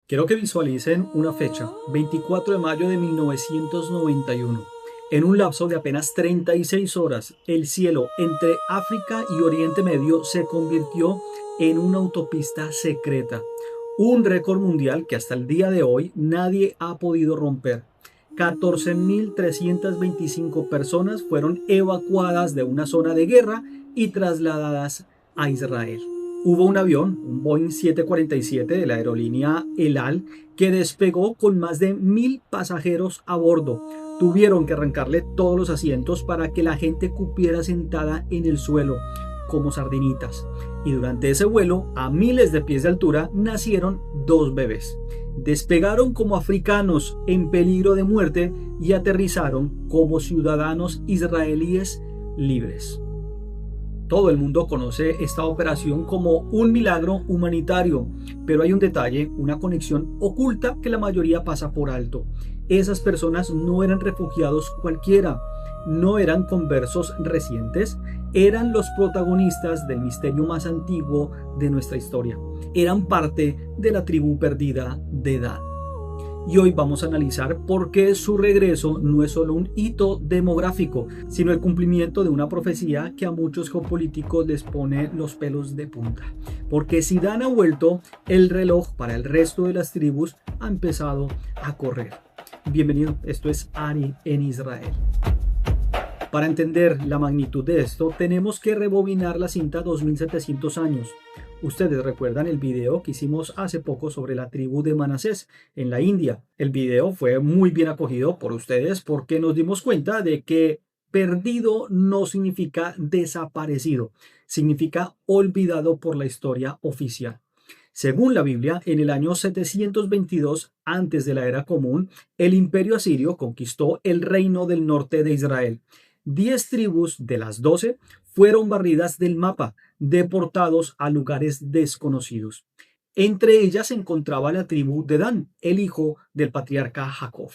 Quiero que visualicen una fecha, 24 de mayo de 1991. En un lapso de apenas 36 horas, el cielo entre África y Oriente Medio se convirtió en una autopista secreta. Un récord mundial que hasta el día de hoy nadie ha podido romper. 14.325 personas fueron evacuadas de una zona de guerra y trasladadas a Israel. Hubo un avión, un Boeing 747 de la aerolínea El Al, que despegó con más de 1.000 pasajeros a bordo. Tuvieron que arrancarle todos los asientos para que la gente cupiera sentada en el suelo, como sardinitas. Y durante ese vuelo, a miles de pies de altura, nacieron 2 bebés. Despegaron como africanos en peligro de muerte y aterrizaron como ciudadanos israelíes libres. Todo el mundo conoce esta operación como un milagro humanitario, pero hay un detalle, una conexión oculta que la mayoría pasa por alto. Esas personas no eran refugiados cualquiera, no eran conversos recientes, eran los protagonistas del misterio más antiguo de nuestra historia. Eran parte de la tribu perdida de Dan. Y hoy vamos a analizar por qué su regreso no es solo un hito demográfico, sino el cumplimiento de una profecía que a muchos geopolíticos les pone los pelos de punta. Porque si Dan ha vuelto, el reloj para el resto de las tribus ha empezado a correr. Bienvenido, esto es Ari en Israel. Para entender la magnitud de esto, tenemos que rebobinar la cinta 2700 años. Ustedes recuerdan el video que hicimos hace poco sobre la tribu de Manasés en la India. El video fue muy bien acogido por ustedes porque nos dimos cuenta de que perdido no significa desaparecido, significa olvidado por la historia oficial. Según la Biblia, en el año 722 antes de la era común, el imperio asirio conquistó el reino del norte de Israel. 10 tribus de las 12 fueron barridas del mapa, deportados a lugares desconocidos. Entre ellas se encontraba la tribu de Dan, el hijo del patriarca Jacob.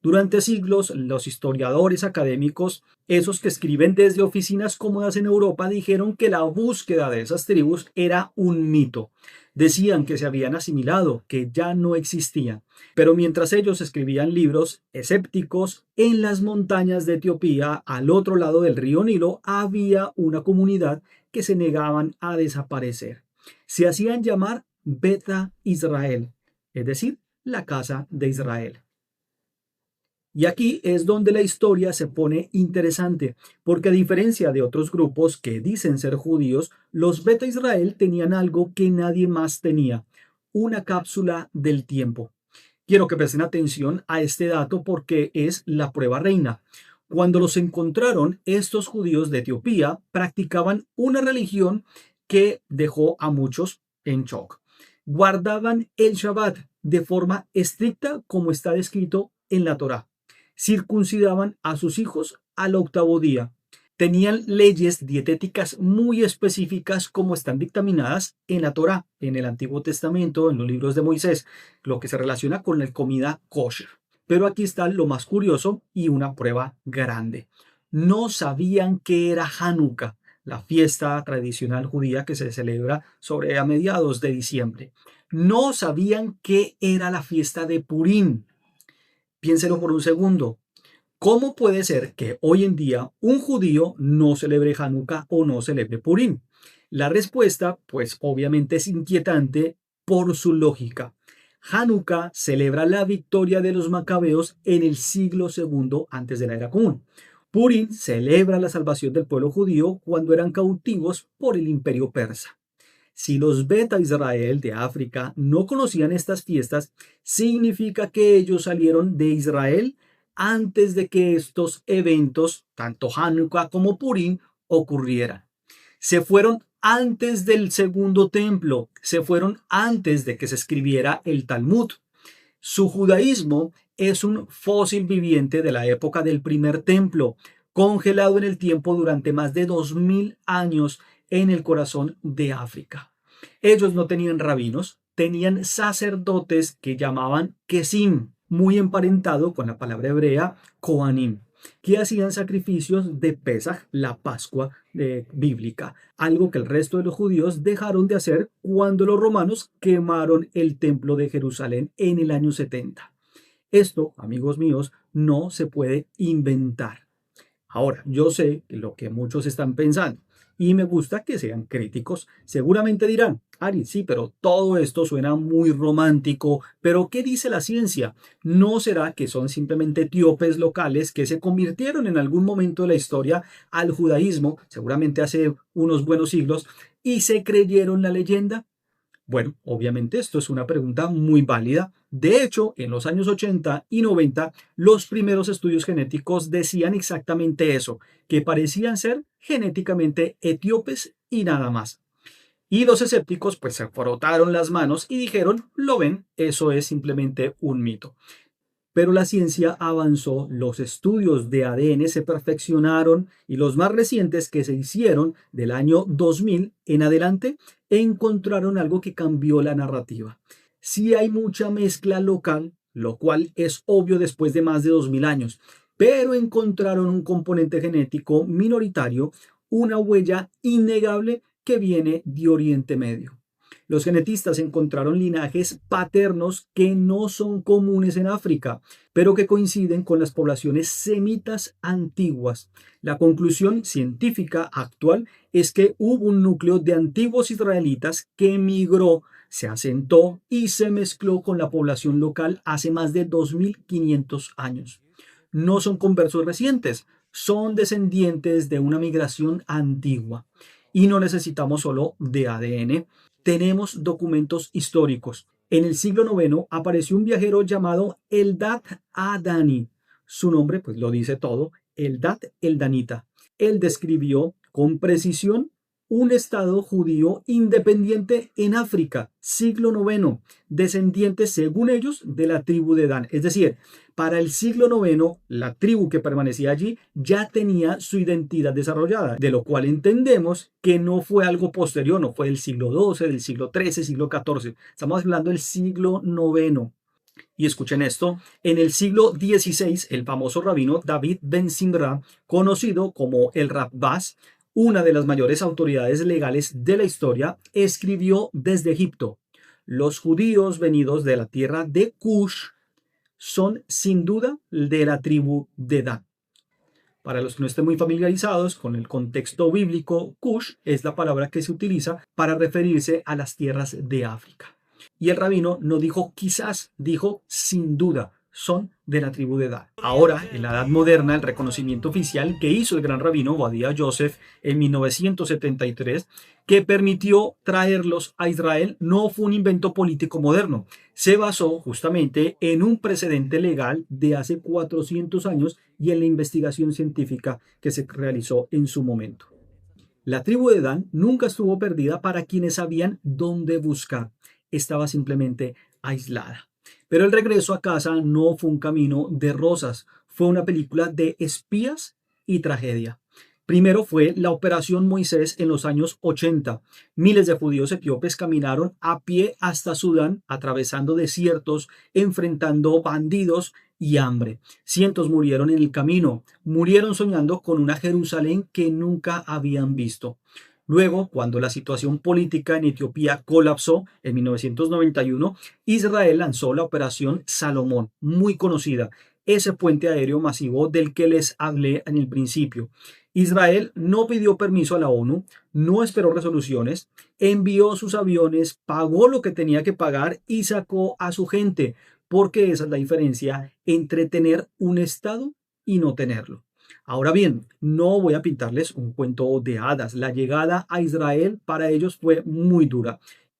Durante siglos, los historiadores académicos, esos que escriben desde oficinas cómodas en Europa, dijeron que la búsqueda de esas tribus era un mito. Decían que se habían asimilado, que ya no existían. Pero mientras ellos escribían libros escépticos, en las montañas de Etiopía, al otro lado del río Nilo, había una comunidad que se negaban a desaparecer. Se hacían llamar Beta Israel, es decir, la casa de Israel. Y aquí es donde la historia se pone interesante, porque a diferencia de otros grupos que dicen ser judíos, los Beta Israel tenían algo que nadie más tenía, una cápsula del tiempo. Quiero que presten atención a este dato porque es la prueba reina. Cuando los encontraron, estos judíos de Etiopía practicaban una religión que dejó a muchos en shock. Guardaban el Shabbat de forma estricta como está descrito en la Torá. Circuncidaban a sus hijos al 8º día. Tenían leyes dietéticas muy específicas como están dictaminadas en la Torá, en el Antiguo Testamento, en los libros de Moisés, lo que se relaciona con la comida kosher. Pero aquí está lo más curioso y una prueba grande. No sabían qué era Hanukkah, la fiesta tradicional judía que se celebra a mediados de diciembre. No sabían qué era la fiesta de Purim. Piénselo por un segundo. ¿Cómo puede ser que hoy en día un judío no celebre Hanukkah o no celebre Purim? La respuesta, pues obviamente es inquietante por su lógica. Hanukkah celebra la victoria de los macabeos en el siglo II antes de la era común. Purim celebra la salvación del pueblo judío cuando eran cautivos por el imperio persa. Si los Beta Israel de África no conocían estas fiestas, significa que ellos salieron de Israel antes de que estos eventos, tanto Hanukkah como Purim, ocurrieran. Se fueron antes del segundo templo, se fueron antes de que se escribiera el Talmud. Su judaísmo es un fósil viviente de la época del primer templo, congelado en el tiempo durante más de 2000 años en el corazón de África. Ellos no tenían rabinos, tenían sacerdotes que llamaban Kesim, muy emparentado con la palabra hebrea Kohanim. que hacían sacrificios de Pesaj, la Pascua bíblica, algo que el resto de los judíos dejaron de hacer cuando los romanos quemaron el templo de Jerusalén en el año 70. Esto, amigos míos, no se puede inventar. Ahora, yo sé lo que muchos están pensando y me gusta que sean críticos. Seguramente dirán, Ari, sí, pero todo esto suena muy romántico, pero ¿qué dice la ciencia? ¿No será que son simplemente etíopes locales que se convirtieron en algún momento de la historia al judaísmo, seguramente hace unos buenos siglos, y se creyeron la leyenda? Bueno, obviamente esto es una pregunta muy válida. De hecho, en los años 80 y 90, los primeros estudios genéticos decían exactamente eso, que parecían ser genéticamente etíopes y nada más. Y los escépticos pues se frotaron las manos y dijeron, lo ven, eso es simplemente un mito. Pero la ciencia avanzó, los estudios de ADN se perfeccionaron y los más recientes que se hicieron del año 2000 en adelante encontraron algo que cambió la narrativa. Sí hay mucha mezcla local, lo cual es obvio después de más de 2000 años, pero encontraron un componente genético minoritario, una huella innegable que viene de Oriente Medio. Los genetistas encontraron linajes paternos que no son comunes en África, pero que coinciden con las poblaciones semitas antiguas. La conclusión científica actual es que hubo un núcleo de antiguos israelitas que emigró, se asentó y se mezcló con la población local hace más de 2500 años. No son conversos recientes, son descendientes de una migración antigua. Y no necesitamos solo de ADN. Tenemos documentos históricos. En el siglo IX apareció un viajero llamado Eldad Adani. Su nombre pues lo dice todo, Eldad el Danita. Él describió con precisión un estado judío independiente en África, siglo IX, descendientes según ellos de la tribu de Dan. Es decir, para el siglo IX, la tribu que permanecía allí ya tenía su identidad desarrollada, de lo cual entendemos que no fue algo posterior, no fue del siglo XII, del siglo XIII, siglo XIV. Estamos hablando del siglo IX. Y escuchen esto, en el siglo XVI, el famoso rabino David Ben Zimra, conocido como el Rabbás, una de las mayores autoridades legales de la historia, escribió desde Egipto: los judíos venidos de la tierra de Cush son sin duda de la tribu de Dan. Para los que no estén muy familiarizados con el contexto bíblico, Cush es la palabra que se utiliza para referirse a las tierras de África. Y el rabino no dijo quizás, dijo sin duda, son de la tribu de Dan. Ahora, en la Edad Moderna, el reconocimiento oficial que hizo el gran rabino Obadiah Yosef en 1973, que permitió traerlos a Israel, no fue un invento político moderno. Se basó justamente en un precedente legal de hace 400 años y en la investigación científica que se realizó en su momento. La tribu de Dan nunca estuvo perdida para quienes sabían dónde buscar. Estaba simplemente aislada. Pero el regreso a casa no fue un camino de rosas, fue una película de espías y tragedia. Primero fue la Operación Moisés en los años 80. Miles de judíos etíopes caminaron a pie hasta Sudán, atravesando desiertos, enfrentando bandidos y hambre. Cientos murieron en el camino, murieron soñando con una Jerusalén que nunca habían visto. Luego, cuando la situación política en Etiopía colapsó en 1991, Israel lanzó la Operación Salomón, muy conocida, ese puente aéreo masivo del que les hablé en el principio. Israel no pidió permiso a la ONU, no esperó resoluciones, envió sus aviones, pagó lo que tenía que pagar y sacó a su gente, porque esa es la diferencia entre tener un Estado y no tenerlo. Ahora bien, no voy a pintarles un cuento de hadas. La llegada a Israel para ellos fue muy dura.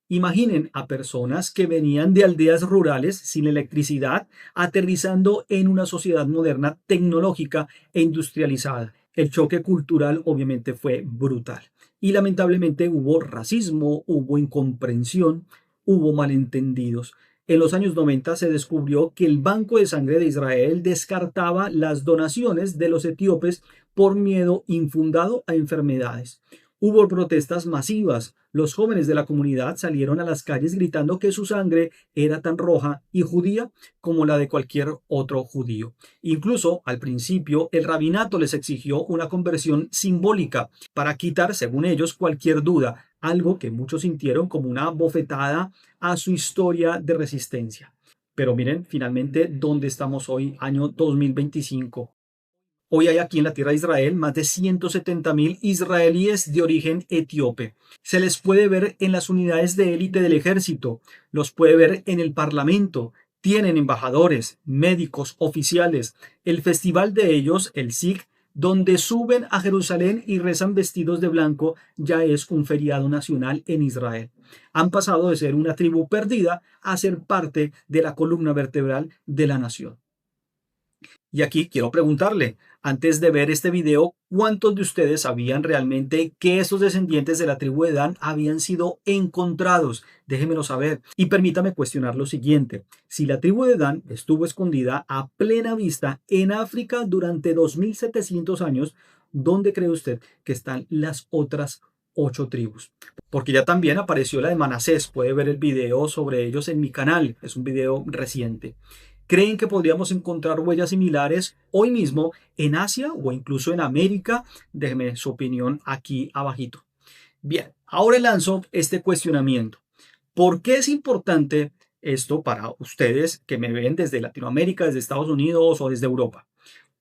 Imaginen a personas que venían de aldeas rurales sin electricidad, aterrizando en una sociedad moderna, tecnológica e industrializada. El choque cultural obviamente fue brutal. Y lamentablemente hubo racismo, hubo incomprensión, hubo malentendidos. En los años 90 se descubrió que el Banco de Sangre de Israel descartaba las donaciones de los etíopes por miedo infundado a enfermedades. Hubo protestas masivas, Los jóvenes de la comunidad salieron a las calles gritando que su sangre era tan roja y judía como la de cualquier otro judío. Incluso al principio el rabinato les exigió una conversión simbólica para quitar, según ellos, cualquier duda, algo que muchos sintieron como una bofetada a su historia de resistencia. Pero miren, finalmente, ¿dónde estamos hoy, año 2025? Hoy hay aquí en la tierra de Israel más de 170.000 israelíes de origen etíope. Se les puede ver en las unidades de élite del ejército, los puede ver en el parlamento, tienen embajadores, médicos, oficiales. El festival de ellos, el SIG, donde suben a Jerusalén y rezan vestidos de blanco, ya es un feriado nacional en Israel. Han pasado de ser una tribu perdida a ser parte de la columna vertebral de la nación. Y aquí quiero preguntarle, antes de ver este video, ¿cuántos de ustedes sabían realmente que estos descendientes de la tribu de Dan habían sido encontrados? Déjenmelo saber. Y permítame cuestionar lo siguiente. Si la tribu de Dan estuvo escondida a plena vista en África durante 2700 años, ¿dónde cree usted que están las otras 8 tribus? Porque ya también apareció la de Manasés. Puede ver el video sobre ellos en mi canal. Es un video reciente. ¿Creen que podríamos encontrar huellas similares hoy mismo en Asia o incluso en América? Déjenme su opinión aquí abajito. Bien, ahora lanzo este cuestionamiento. ¿Por qué es importante esto para ustedes que me ven desde Latinoamérica, desde Estados Unidos o desde Europa?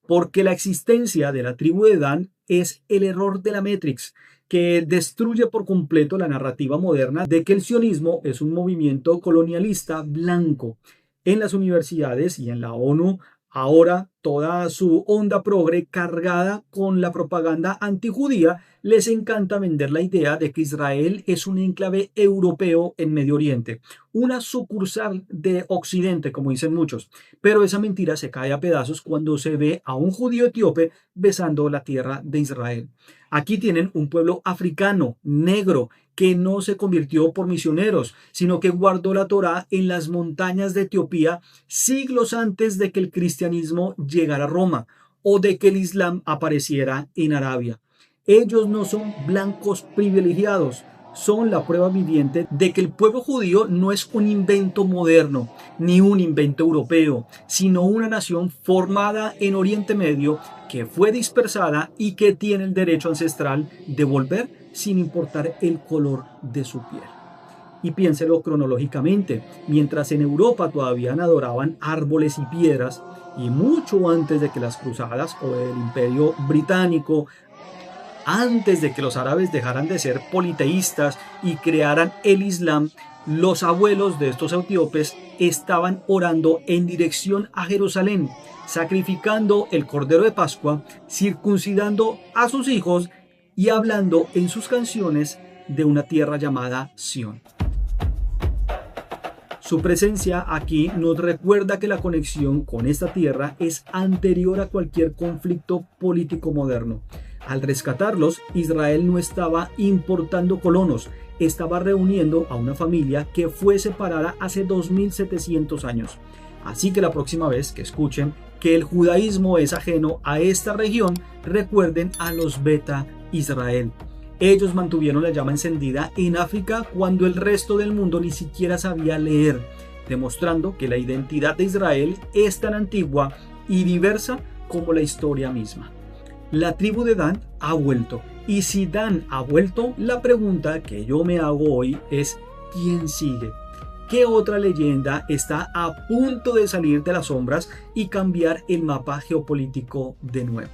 Porque la existencia de la tribu de Dan es el error de la Matrix, que destruye por completo la narrativa moderna de que el sionismo es un movimiento colonialista blanco. En las universidades y en la ONU, ahora toda su onda progre cargada con la propaganda antijudía, les encanta vender la idea de que Israel es un enclave europeo en Medio Oriente, una sucursal de Occidente, como dicen muchos. Pero esa mentira se cae a pedazos cuando se ve a un judío etíope besando la tierra de Israel. Aquí tienen un pueblo africano, negro, que no se convirtió por misioneros, sino que guardó la Torá en las montañas de Etiopía siglos antes de que el cristianismo llegara a Roma o de que el Islam apareciera en Arabia. Ellos no son blancos privilegiados, son la prueba viviente de que el pueblo judío no es un invento moderno, ni un invento europeo, sino una nación formada en Oriente Medio que fue dispersada y que tiene el derecho ancestral de volver sin importar el color de su piel. Y piénselo cronológicamente, mientras en Europa todavía adoraban árboles y piedras, y mucho antes de que las cruzadas o el imperio británico, antes de que los árabes dejaran de ser politeístas y crearan el Islam, los abuelos de estos etíopes estaban orando en dirección a Jerusalén, sacrificando el Cordero de Pascua, circuncidando a sus hijos y hablando en sus canciones de una tierra llamada Sión. Su presencia aquí nos recuerda que la conexión con esta tierra es anterior a cualquier conflicto político moderno. Al rescatarlos, Israel no estaba importando colonos, estaba reuniendo a una familia que fue separada hace 2700 años. Así que la próxima vez que escuchen que el judaísmo es ajeno a esta región, recuerden a los Beta Israel. Ellos mantuvieron la llama encendida en África cuando el resto del mundo ni siquiera sabía leer, demostrando que la identidad de Israel es tan antigua y diversa como la historia misma. La tribu de Dan ha vuelto, y si Dan ha vuelto, la pregunta que yo me hago hoy es ¿quién sigue? ¿Qué otra leyenda está a punto de salir de las sombras y cambiar el mapa geopolítico de nuevo?